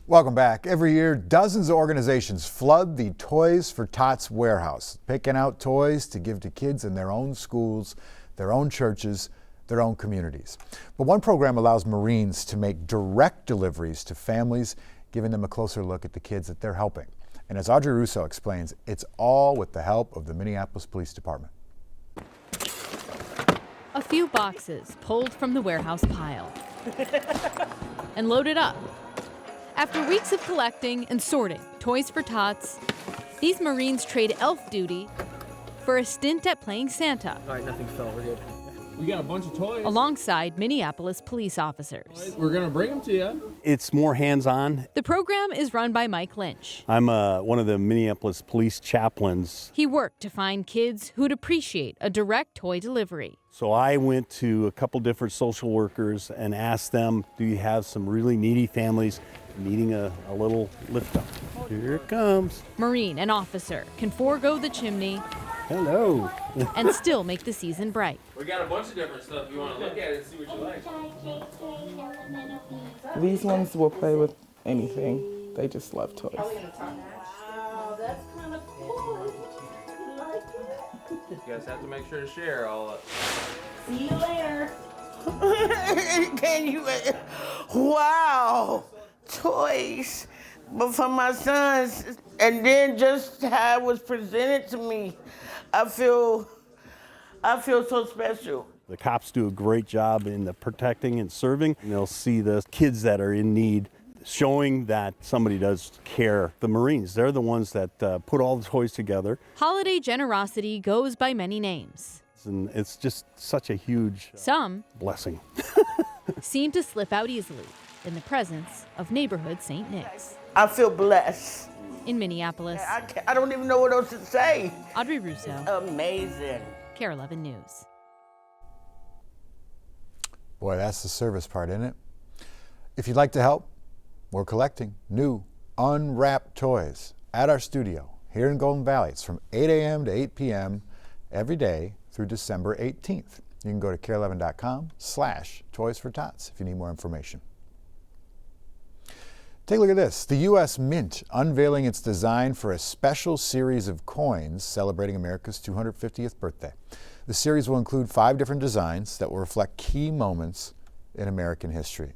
Welcome back. Every year, dozens of organizations flood the Toys for Tots warehouse, picking out toys to give to kids in their own schools, their own churches, their own communities. But one program allows Marines to make direct deliveries to families, giving them a closer look at the kids that they're helping. And as Audrey Russo explains, it's all with the help of the Minneapolis Police Department. A few boxes pulled from the warehouse pile and loaded up. After weeks of collecting and sorting Toys for Tots, these Marines trade elf duty for a stint at playing Santa. All right, nothing fell. We're good. We got a bunch of toys. Alongside Minneapolis police officers. We're going to bring them to you. It's more hands-on. The program is run by Mike Lynch. I'm one of the Minneapolis police chaplains. He worked to find kids who'd appreciate a direct toy delivery. So I went to a couple different social workers and asked them, do you have some really needy families needing a little lift up? Here it comes. Marine and officer can forego the chimney. Hello. And still make the season bright. We got a bunch of different stuff. You want to look at it and see what you like. These ones will play with anything. They just love toys. Wow, that's kind of cool. You guys have to make sure to share all of it. See you later. Can you? Wow, toys, but for my sons, and then just how it was presented to me, I feel so special. The cops do a great job in the protecting and serving. And they'll see the kids that are in need, showing that somebody does care. The Marines, they're the ones that put all the toys together. Holiday generosity goes by many names. And it's just such a huge Some blessing. seem to slip out easily in the presence of neighborhood St. Nick's. I feel blessed. In Minneapolis, I don't even know what else to say. Audrey Russo, Amazing. KARE 11 News. Boy, that's the service part, isn't it? If you'd like to help, we're collecting new unwrapped toys at our studio here in Golden Valley. It's from 8 a.m. to 8 p.m. every day through December 18th. You can go to kare11.com/toys4tots if you need more information. Take a look at this. The U.S. Mint unveiling its design for a special series of coins celebrating America's 250th birthday. The series will include 5 different designs that will reflect key moments in American history.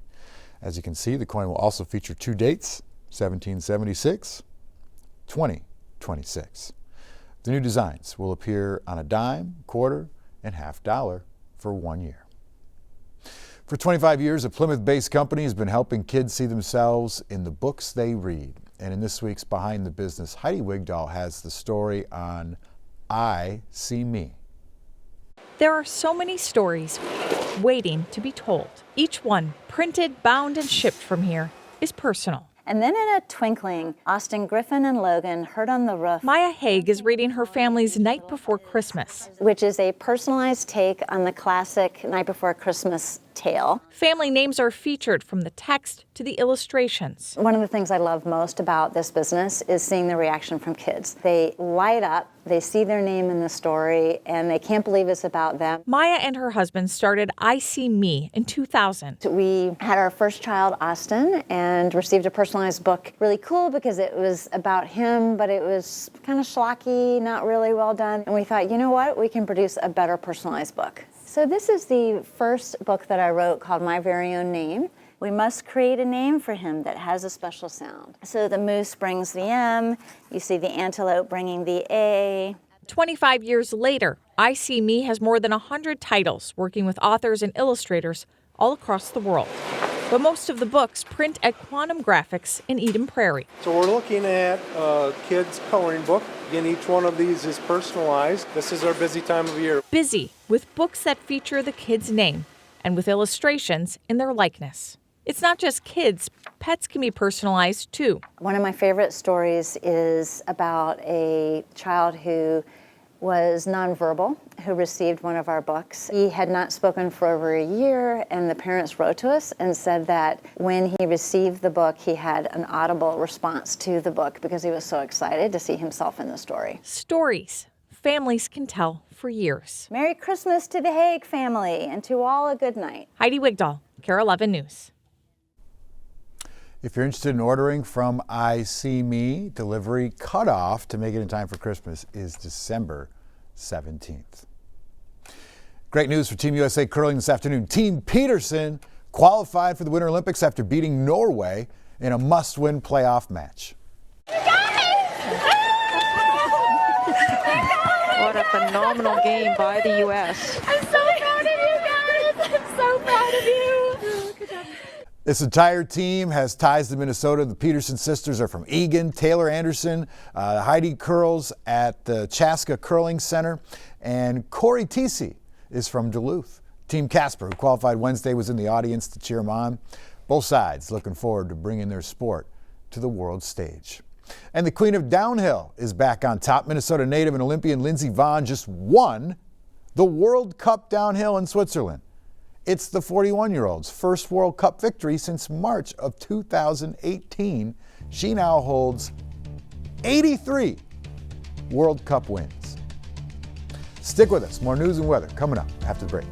As you can see, the coin will also feature 2 dates, 1776, 2026. The new designs will appear on a dime, quarter, and half dollar for 1 year. For 25 years, a Plymouth-based company has been helping kids see themselves in the books they read. And in this week's Behind the Business, Heidi Wigdahl has the story on I See Me. There are so many stories waiting to be told. Each one, printed, bound, and shipped from here, is personal. And then in a twinkling, Austin Griffin and Logan heard on the roof. Maya Haig is reading her family's Night Before Christmas, which is a personalized take on the classic Night Before Christmas tale. Family names are featured from the text to the illustrations. One of the things I love most about this business is seeing the reaction from kids. They light up, they see their name in the story, and they can't believe it's about them. Maya and her husband started I See Me in 2000. We had our first child, Austin, and received a personalized book. Really cool because it was about him, but it was kind of schlocky, not really well done. And we thought, you know what, we can produce a better personalized book. So this is the first book that I wrote called My Very Own Name. We must create a name for him that has a special sound. So the moose brings the M, you see the antelope bringing the A. 25 years later, I See Me has more than 100 titles, working with authors and illustrators all across the world. But most of the books print at Quantum Graphics in Eden Prairie. So we're looking at a kid's coloring book. Again, each one of these is personalized. This is our busy time of year. Busy with books that feature the kid's name and with illustrations in their likeness. It's not just kids. Pets can be personalized too. One of my favorite stories is about a child who was nonverbal, who received one of our books. He had not spoken for over a year, and the parents wrote to us and said that when he received the book, he had an audible response to the book because he was so excited to see himself in the story. Stories families can tell for years. Merry Christmas to the Haig family, and to all a good night. Heidi Wigdahl, KARE 11 News. If you're interested in ordering from I See Me, delivery cutoff to make it in time for Christmas is December 17th. Great news for Team USA curling this afternoon. Team Peterson qualified for the Winter Olympics after beating Norway in a must-win playoff match. What a phenomenal game by the U.S. I'm so proud of you guys. I'm so proud of you. Good job. This entire team has ties to Minnesota. The Peterson sisters are from Eagan, Taylor Anderson, Heidi Curls at the Chaska Curling Center, and Corey Tisi is from Duluth. Team Casper, who qualified Wednesday, was in the audience to cheer them on. Both sides looking forward to bringing their sport to the world stage. And the queen of downhill is back on top. Minnesota native and Olympian Lindsey Vonn just won the World Cup downhill in Switzerland. It's the 41-year-old's first World Cup victory since March of 2018. She now holds 83 World Cup wins. Stick with us. More news and weather coming up after the break.